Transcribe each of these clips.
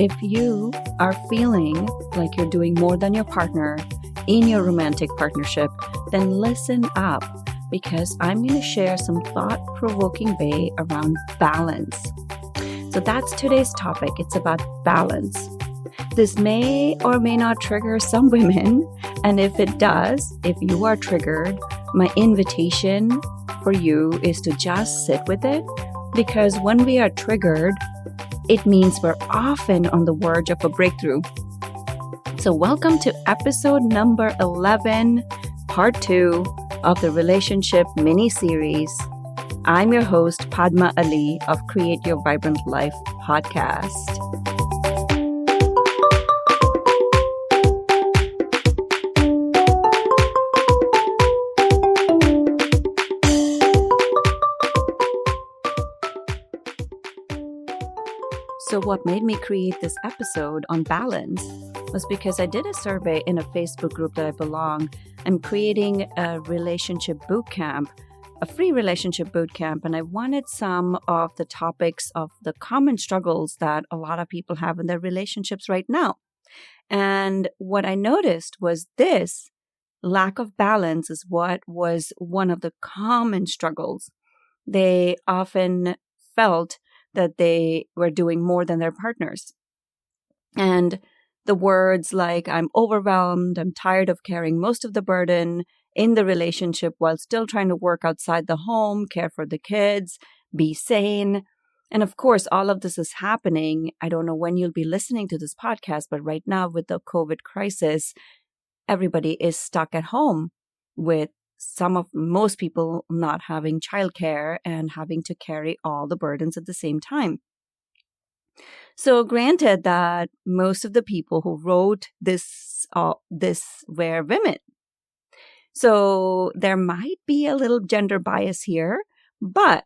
If you are feeling like you're doing more than your partner in your romantic partnership, then listen up because I'm going to share some thought-provoking way around balance. So that's today's topic. It's about balance. This may or may not trigger some women, and if it does, if you are triggered, my invitation for you is to just sit with it, because when we are triggered, it means we're often on the verge of a breakthrough. So welcome to episode number 11, part 2 of the Relationship mini-series. I'm your host, Padma Ali of Create Your Vibrant Life podcast. So what made me create this episode on balance was because I did a survey in a Facebook group that I belong. I'm creating a relationship bootcamp, a free relationship bootcamp, and I wanted some of the topics of the common struggles that a lot of people have in their relationships right now. And what I noticed was this lack of balance is what was one of the common struggles. They often felt that they were doing more than their partners. And the words like, I'm overwhelmed, I'm tired of carrying most of the burden in the relationship while still trying to work outside the home, care for the kids, be sane. And of course, all of this is happening. I don't know when you'll be listening to this podcast, but right now with the COVID crisis, everybody is stuck at home with most people not having childcare and having to carry all the burdens at the same time. So granted that most of the people who wrote this were women. So there might be a little gender bias here, but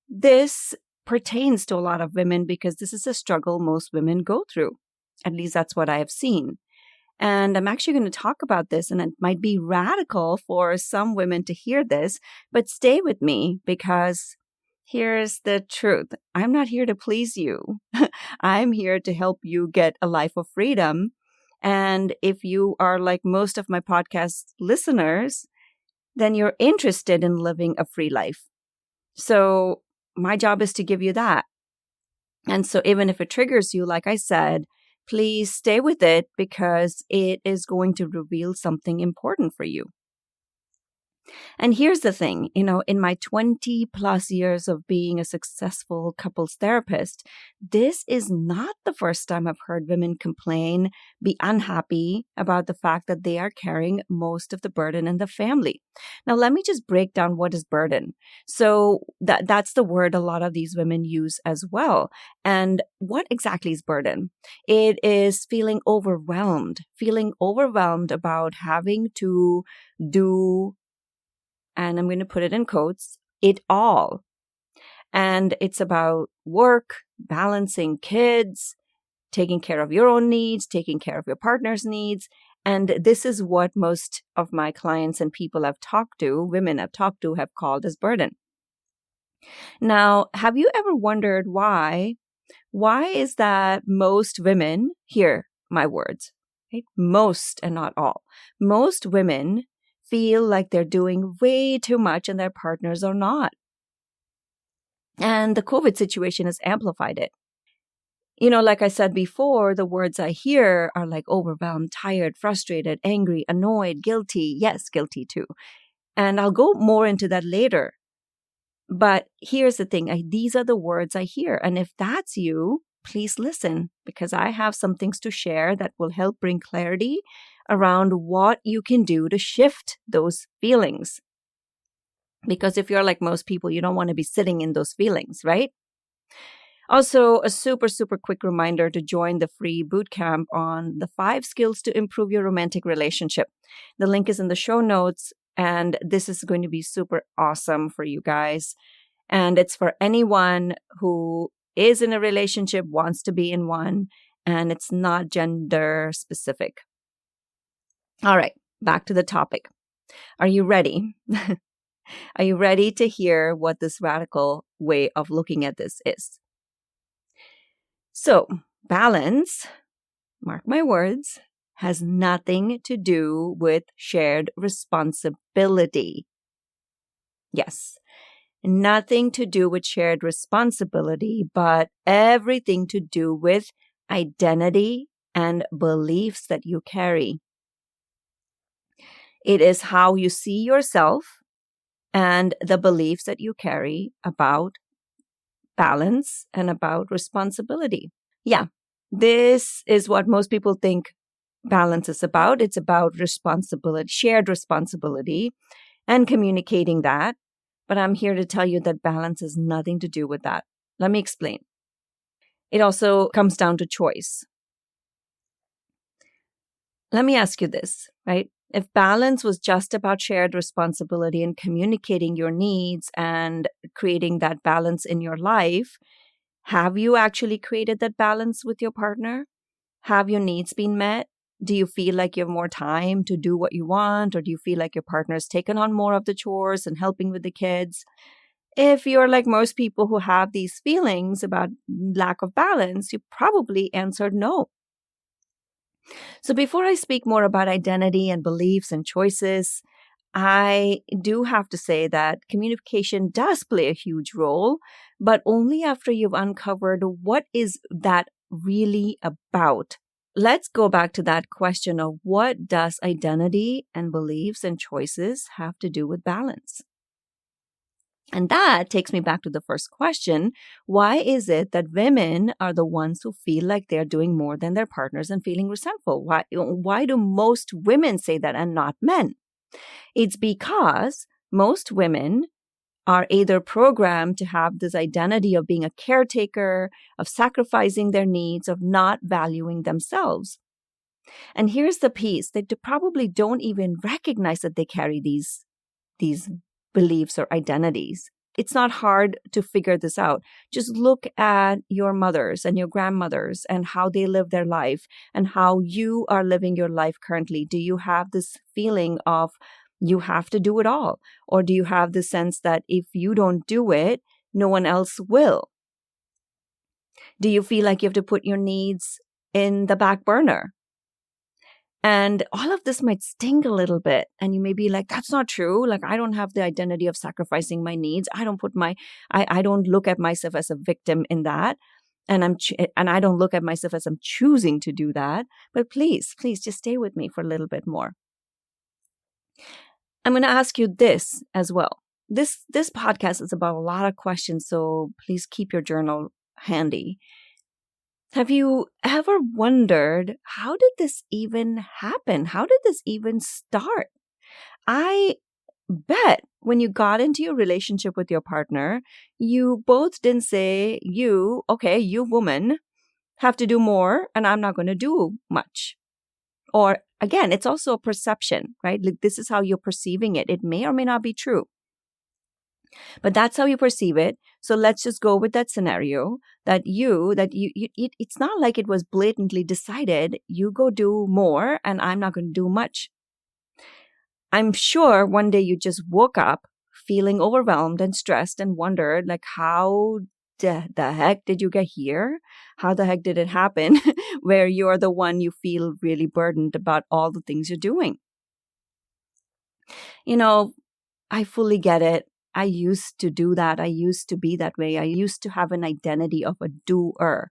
this pertains to a lot of women because this is a struggle most women go through. At least that's what I have seen. And I'm actually going to talk about this, and it might be radical for some women to hear this, but stay with me because here's the truth. I'm not here to please you. I'm here to help you get a life of freedom. And if you are like most of my podcast listeners, then you're interested in living a free life. So my job is to give you that. And so even if it triggers you, like I said, please stay with it because it is going to reveal something important for you. And here's the thing, in my 20 plus years of being a successful couples therapist, this is not the first time I've heard women complain, be unhappy about the fact that they are carrying most of the burden in the family. Now, let me just break down what is burden. So that's the word a lot of these women use as well. And what exactly is burden? It is feeling overwhelmed about having to do, and I'm going to put it in quotes, it all. And it's about work, balancing kids, taking care of your own needs, taking care of your partner's needs. And this is what most of my clients and people I've talked to, women I've talked to, have called as burden. Now, have you ever wondered why? Why is that most women, hear my words, right? Most and not all. Most women feel like they're doing way too much and their partners are not. And the COVID situation has amplified it. Like I said before, the words I hear are like overwhelmed, tired, frustrated, angry, annoyed, guilty. Yes, guilty too. And I'll go more into that later. But here's the thing. These are the words I hear. And if that's you, please listen because I have some things to share that will help bring clarity around what you can do to shift those feelings. Because if you're like most people, you don't want to be sitting in those feelings, right? Also, a super, super quick reminder to join the free bootcamp on the 5 skills to improve your romantic relationship. The link is in the show notes, and this is going to be super awesome for you guys. And it's for anyone who is in a relationship, wants to be in one, and it's not gender specific. All right, back to the topic. Are you ready? Are you ready to hear what this radical way of looking at this is? So Balance, mark my words, has nothing to do with shared responsibility. Yes, nothing to do with shared responsibility, but everything to do with identity and beliefs that you carry. It is how you see yourself and the beliefs that you carry about balance and about responsibility. Yeah, this is what most people think balance is about. It's about responsibility, shared responsibility, and communicating that. But I'm here to tell you that balance has nothing to do with that. Let me explain. It also comes down to choice. Let me ask you this, right? If balance was just about shared responsibility and communicating your needs and creating that balance in your life, have you actually created that balance with your partner? Have your needs been met? Do you feel like you have more time to do what you want? Or do you feel like your partner's taken on more of the chores and helping with the kids? If you're like most people who have these feelings about lack of balance, you probably answered no. So before I speak more about identity and beliefs and choices, I do have to say that communication does play a huge role, but only after you've uncovered what is that really about. Let's go back to that question of what does identity and beliefs and choices have to do with balance? And that takes me back to the first question. Why is it that women are the ones who feel like they're doing more than their partners and feeling resentful? Why do most women say that and not men? It's because most women are either programmed to have this identity of being a caretaker, of sacrificing their needs, of not valuing themselves. And here's the piece. They probably don't even recognize that they carry these beliefs or identities. It's not hard to figure this out. Just look at your mothers and your grandmothers and how they live their life and how you are living your life currently. Do you have this feeling of you have to do it all? Or do you have the sense that if you don't do it, no one else will? Do you feel like you have to put your needs in the back burner? And all of this might sting a little bit. And you may be like, that's not true. Like, I don't have the identity of sacrificing my needs. I don't look at myself as a victim in that. And I don't look at myself as I'm choosing to do that. But please just stay with me for a little bit more. I'm going to ask you this as well. This podcast is about a lot of questions. So please keep your journal handy. Have you ever wondered, how did this even happen? How did this even start? I bet when you got into your relationship with your partner, you both didn't say, you woman, have to do more and I'm not going to do much. Or again, it's also a perception, right? Like, this is how you're perceiving it. It may or may not be true. But that's how you perceive it. So let's just go with that scenario it's not like it was blatantly decided, you go do more and I'm not going to do much. I'm sure one day you just woke up feeling overwhelmed and stressed and wondered, like, how the heck did you get here? How the heck did it happen where you're the one you feel really burdened about all the things you're doing? I fully get it. I used to do that. I used to be that way. I used to have an identity of a doer.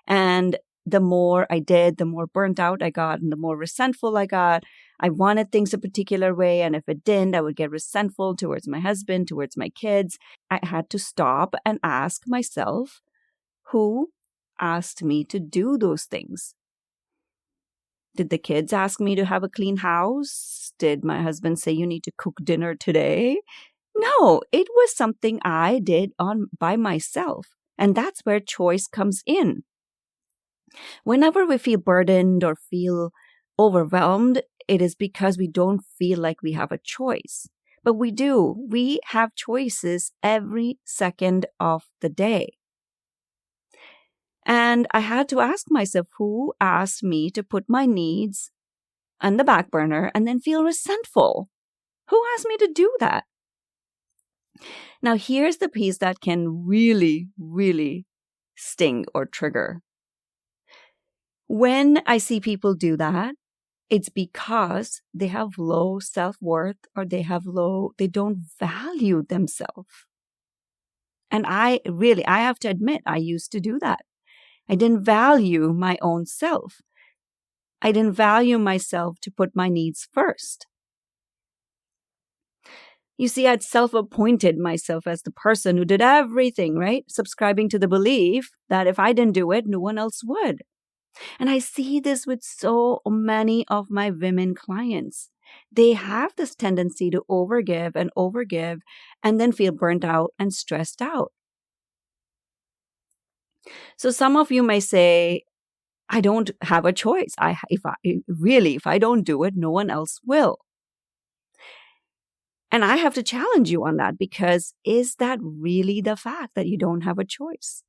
And the more I did, the more burnt out I got and the more resentful I got. I wanted things a particular way. And if it didn't, I would get resentful towards my husband, towards my kids. I had to stop and ask myself, who asked me to do those things? Did the kids ask me to have a clean house? Did my husband say you need to cook dinner today? No, it was something I did by myself. And that's where choice comes in. Whenever we feel burdened or feel overwhelmed, it is because we don't feel like we have a choice. But we do. We have choices every second of the day. And I had to ask myself, who asked me to put my needs on the back burner and then feel resentful? Who asked me to do that? Now, here's the piece that can really, really sting or trigger. When I see people do that, it's because they have low self-worth or they don't value themselves. And I have to admit, I used to do that. I didn't value my own self. I didn't value myself to put my needs first. You see, I'd self-appointed myself as the person who did everything, right? Subscribing to the belief that if I didn't do it, no one else would. And I see this with so many of my women clients. They have this tendency to overgive and then feel burnt out and stressed out. So some of you may say, I don't have a choice. If I don't do it, no one else will. And I have to challenge you on that, because is that really the fact that you don't have a choice?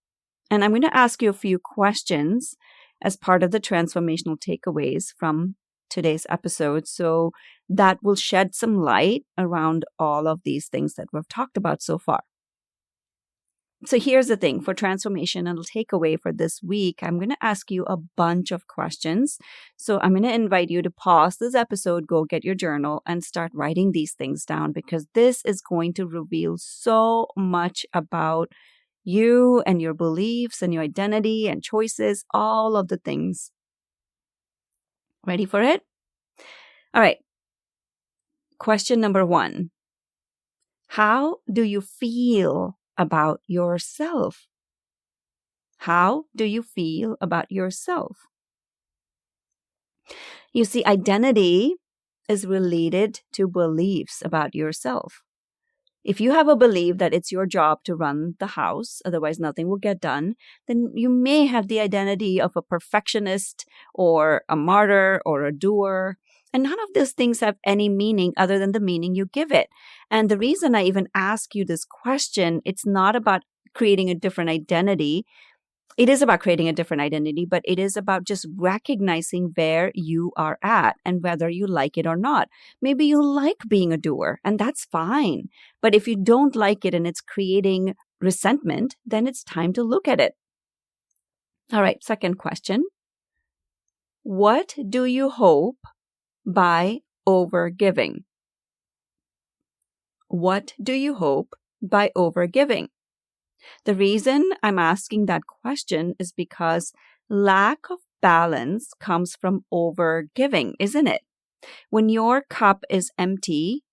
And I'm going to ask you a few questions as part of the transformational takeaways from today's episode. So that will shed some light around all of these things that we've talked about so far. So here's the thing, for transformational takeaway for this week, I'm going to ask you a bunch of questions. So I'm going to invite you to pause this episode, go get your journal and start writing these things down, because this is going to reveal so much about you and your beliefs and your identity and choices, all of the things. Ready for it? All right. Question number 1. How do you feel about yourself? How do you feel about yourself? You see, identity is related to beliefs about yourself. If you have a belief that it's your job to run the house, otherwise nothing will get done, then you may have the identity of a perfectionist or a martyr or a doer. And none of those things have any meaning other than the meaning you give it. And the reason I even ask you this question, it's not about creating a different identity. It is about creating a different identity, but it is about just recognizing where you are at and whether you like it or not. Maybe you like being a doer, and that's fine. But if you don't like it and it's creating resentment, then it's time to look at it. All right, second question. What do you hope by overgiving? What do you hope by overgiving? The reason I'm asking that question is because lack of balance comes from overgiving, isn't it? When your cup is empty,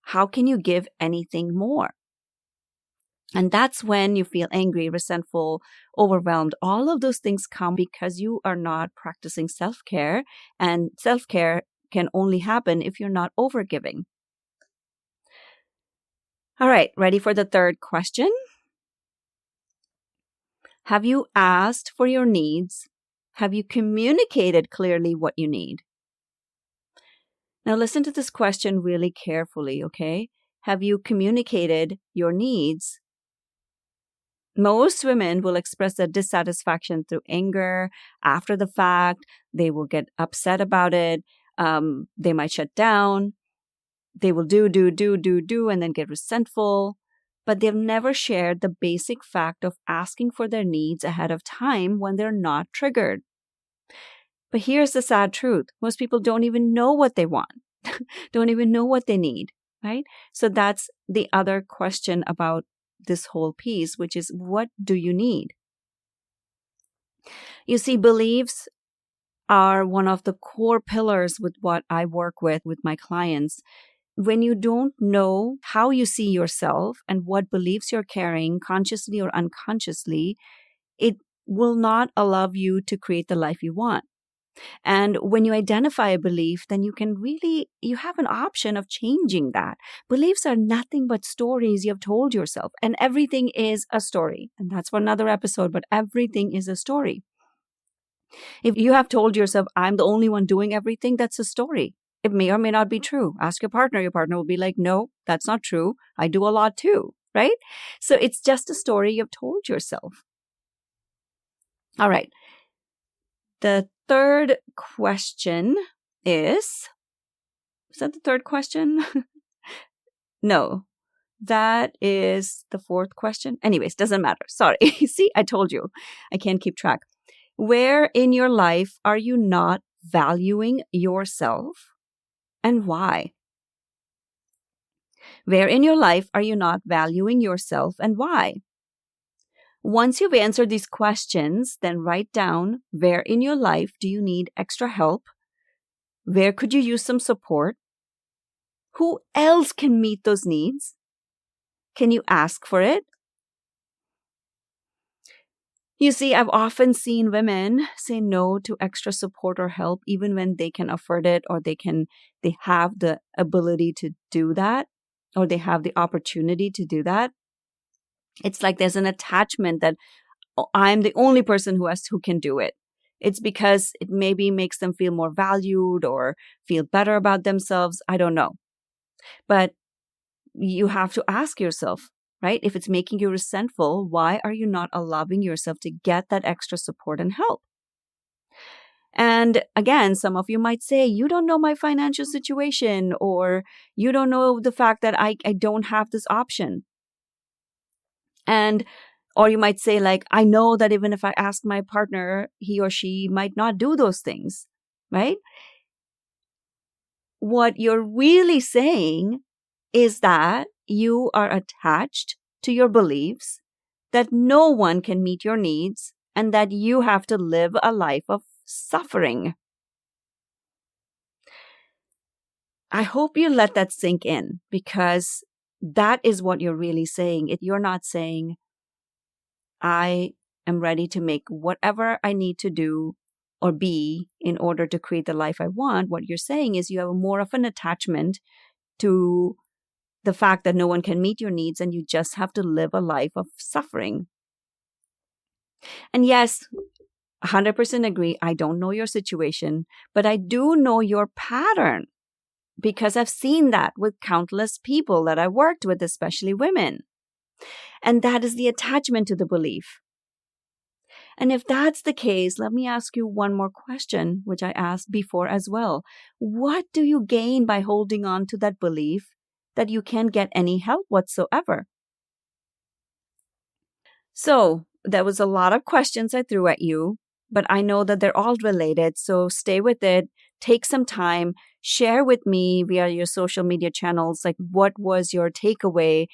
how can you give anything more? And that's when you feel angry, resentful, overwhelmed. All of those things come because you are not practicing self-care, and self-care can only happen if you're not overgiving. All right, ready for the third question? Have you asked for your needs? Have you communicated clearly what you need? Now listen to this question really carefully, okay? Have you communicated your needs? Most women will express their dissatisfaction through anger after the fact. They will get upset about it. They might shut down. They will do, and then get resentful. But they've never shared the basic fact of asking for their needs ahead of time when they're not triggered. But here's the sad truth. Most people don't even know what they want, don't even know what they need, right? So that's the other question about this whole piece, which is, what do you need? You see, beliefs are one of the core pillars with what I work with my clients. When you don't know how you see yourself and what beliefs you're carrying, consciously or unconsciously, it will not allow you to create the life you want. And when you identify a belief, then you have an option of changing that. Beliefs are nothing but stories you have told yourself, and everything is a story. And that's for another episode, but everything is a story. If you have told yourself, I'm the only one doing everything, that's a story. It may or may not be true. Ask your partner. Your partner will be like, no, that's not true. I do a lot too, right? So it's just a story you've told yourself. All right. The third question is that the third question? No, that is the fourth question. Anyways, doesn't matter. Sorry. See, I told you. I can't keep track. Where in your life are you not valuing yourself and why? Where in your life are you not valuing yourself and why? Once you've answered these questions, then write down where in your life do you need extra help? Where could you use some support? Who else can meet those needs? Can you ask for it? You see, I've often seen women say no to extra support or help, even when they can afford it or they have the ability to do that, or they have the opportunity to do that. It's like there's an attachment that I'm the only person who can do it. It's because it maybe makes them feel more valued or feel better about themselves. I don't know. But you have to ask yourself, right? If it's making you resentful, why are you not allowing yourself to get that extra support and help? And again, some of you might say, you don't know my financial situation, or you don't know the fact that I don't have this option. Or you might say, like, I know that even if I ask my partner, he or she might not do those things, right? What you're really saying is that you are attached to your beliefs that no one can meet your needs and that you have to live a life of suffering. I hope you let that sink in, because that is what you're really saying. You're not saying, I am ready to make whatever I need to do or be in order to create the life I want. What you're saying is you have more of an attachment to the fact that no one can meet your needs and you just have to live a life of suffering. And yes, 100% agree. I don't know your situation, but I do know your pattern, because I've seen that with countless people that I worked with, especially women. And that is the attachment to the belief. And if that's the case, let me ask you one more question, which I asked before as well. What do you gain by holding on to that belief that you can't get any help whatsoever? So there was a lot of questions I threw at you, but I know that they're all related. So stay with it. Take some time. Share with me via your social media channels, like, what was your takeaway?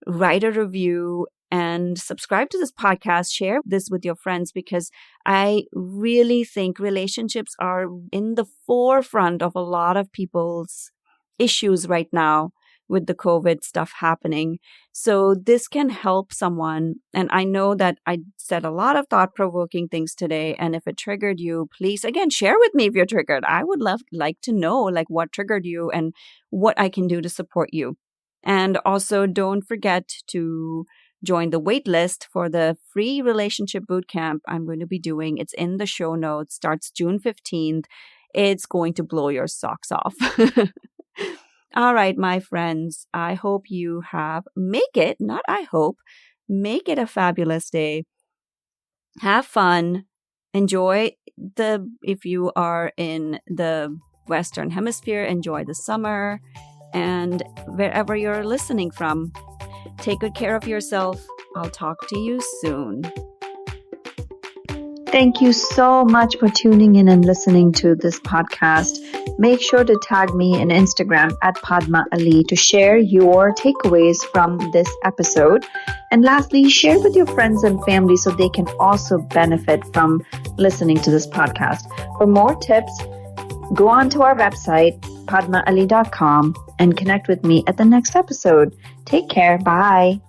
Write a review and subscribe to this podcast. Share this with your friends, because I really think relationships are in the forefront of a lot of people's issues right now with the COVID stuff happening. So this can help someone. And I know that I said a lot of thought-provoking things today. And if it triggered you, please, again, share with me if you're triggered. I would like to know, like, what triggered you and what I can do to support you. And also, don't forget to join the waitlist for the free relationship bootcamp I'm going to be doing. It's in the show notes. Starts June 15th. It's going to blow your socks off. All right, my friends, I hope you make it a fabulous day. Have fun. Enjoy if you are in the Western Hemisphere, enjoy the summer. And wherever you're listening from, take good care of yourself. I'll talk to you soon. Thank you so much for tuning in and listening to this podcast. Make sure to tag me on Instagram at Padma Ali to share your takeaways from this episode. And lastly, share with your friends and family so they can also benefit from listening to this podcast. For more tips, go on to our website, padmaali.com, and connect with me at the next episode. Take care. Bye.